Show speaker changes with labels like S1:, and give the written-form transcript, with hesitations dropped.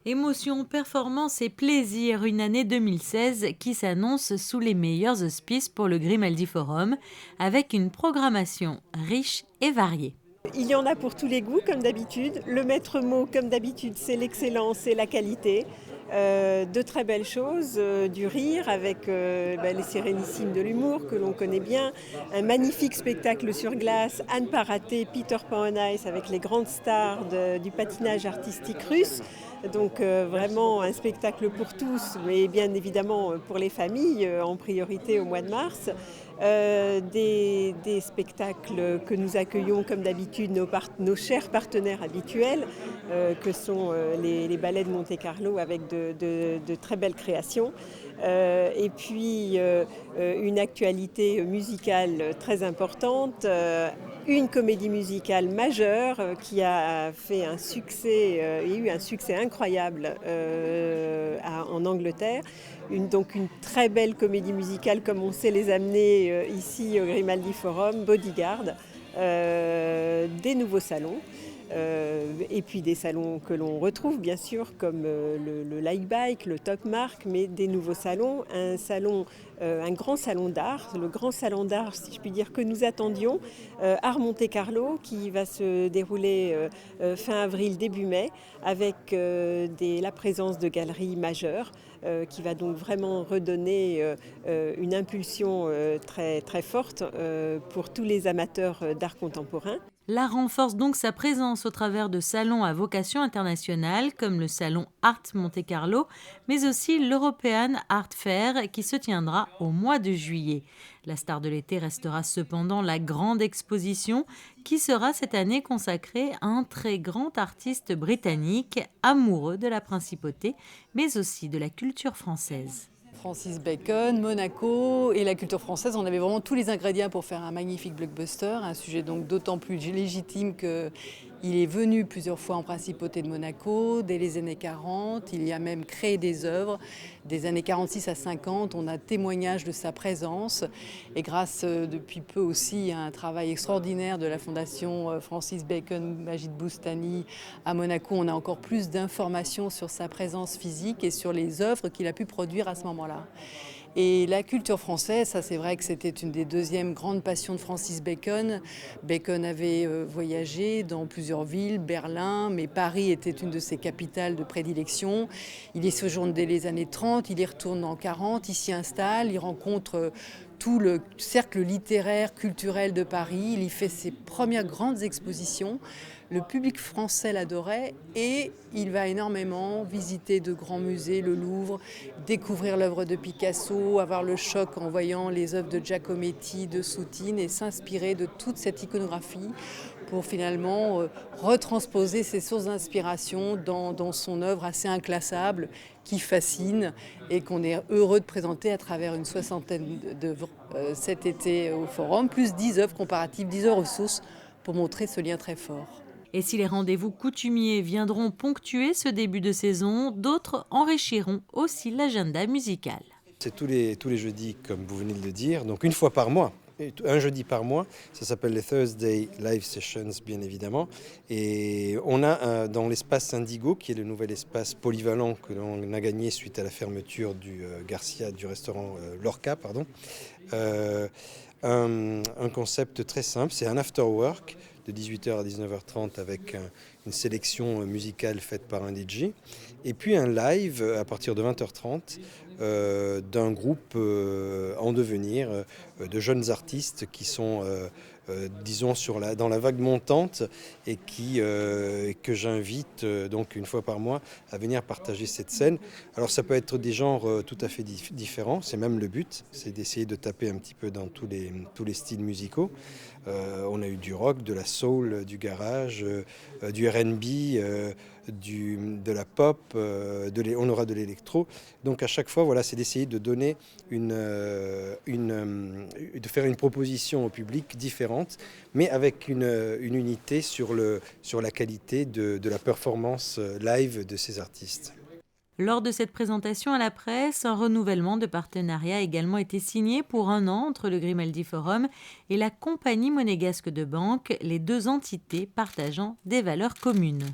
S1: Émotion, performance et plaisir, une année 2016 qui s'annonce sous les meilleurs auspices pour le Grimaldi Forum, avec une programmation riche et variée.
S2: Il y en a pour tous les goûts, comme d'habitude. Le maître mot, comme d'habitude, c'est l'excellence et la qualité. De très belles choses, du rire avec les Sérénissimes de l'humour que l'on connaît bien, un magnifique spectacle sur glace, à ne pas rater, Peter Pan on Ice avec les grandes stars du patinage artistique russe. Donc vraiment un spectacle pour tous, mais bien évidemment pour les familles, en priorité au mois de mars. Des spectacles que nous accueillons comme d'habitude nos chers partenaires habituels, que sont les ballets de Monte-Carlo avec de très belles créations. Et puis une actualité musicale très importante, une comédie musicale majeure qui a fait un succès, eu un succès incroyable en Angleterre. Donc une très belle comédie musicale comme on sait les amener ici au Grimaldi Forum, Bodyguard, des nouveaux salons. Et puis des salons que l'on retrouve bien sûr comme le Like Bike, le Top Mark, mais des nouveaux salons, un grand salon d'art, le grand salon d'art si je puis dire que nous attendions, Art Monte-Carlo qui va se dérouler fin avril, début mai avec la présence de galeries majeures qui va donc vraiment redonner une impulsion très, très forte pour tous les amateurs d'art contemporain.
S1: L'art renforce donc sa présence au travers de salons à vocation internationale comme le salon Art Monte-Carlo, mais aussi l'European Art Fair qui se tiendra au mois de juillet. La star de l'été restera cependant la grande exposition qui sera cette année consacrée à un très grand artiste britannique amoureux de la principauté, mais aussi de la culture française.
S3: Francis Bacon, Monaco et la culture française, on avait vraiment tous les ingrédients pour faire un magnifique blockbuster, un sujet donc d'autant plus légitime qu'il est venu plusieurs fois en principauté de Monaco dès les années 40, il y a même créé des œuvres des années 46 à 50, on a témoignage de sa présence et grâce depuis peu aussi à un travail extraordinaire de la fondation Francis Bacon, Majid Boustani à Monaco, on a encore plus d'informations sur sa présence physique et sur les œuvres qu'il a pu produire à ce moment-là. Et la culture française, ça c'est vrai que c'était une des deuxièmes grandes passions de Francis Bacon. Bacon avait voyagé dans plusieurs villes, Berlin, mais Paris était une de ses capitales de prédilection. Il y séjourne dès les années 30, il y retourne en 40, il s'y installe, il rencontre tout le cercle littéraire, culturel de Paris. Il y fait ses premières grandes expositions. Le public français l'adorait et il va énormément visiter de grands musées, le Louvre, découvrir l'œuvre de Picasso, avoir le choc en voyant les œuvres de Giacometti, de Soutine et s'inspirer de toute cette iconographie pour finalement retransposer ses sources d'inspiration dans son œuvre assez inclassable qui fascine et qu'on est heureux de présenter à travers une soixantaine d'œuvres cet été au Forum, plus 10 œuvres comparatives, 10 œuvres sources pour montrer ce lien très fort.
S1: Et si les rendez-vous coutumiers viendront ponctuer ce début de saison, d'autres enrichiront aussi l'agenda musical.
S4: C'est tous les jeudis, comme vous venez de le dire, donc une fois par mois. Un jeudi par mois, ça s'appelle les Thursday Live Sessions bien évidemment, et on a dans l'espace Indigo, qui est le nouvel espace polyvalent que l'on a gagné suite à la fermeture du restaurant Lorca, un concept très simple, c'est un after work de 18h à 19h30 avec une sélection musicale faite par un DJ, et puis un live à partir de 20h30 d'un groupe en devenir de jeunes artistes qui sont disons dans la vague montante et que j'invite donc une fois par mois à venir partager cette scène. Alors ça peut être des genres tout à fait différents, c'est même le but, c'est d'essayer de taper un petit peu dans tous les styles musicaux. On a eu du rock, de la soul, du garage, du R&B, de la pop, on aura de l'électro. Donc à chaque fois, voilà, c'est d'essayer de donner de faire une proposition au public différente, mais avec une unité sur la qualité de la performance live de ces artistes.
S1: Lors de cette présentation à la presse, un renouvellement de partenariat a également été signé pour 1 an entre le Grimaldi Forum et la Compagnie monégasque de banque, les deux entités partageant des valeurs communes.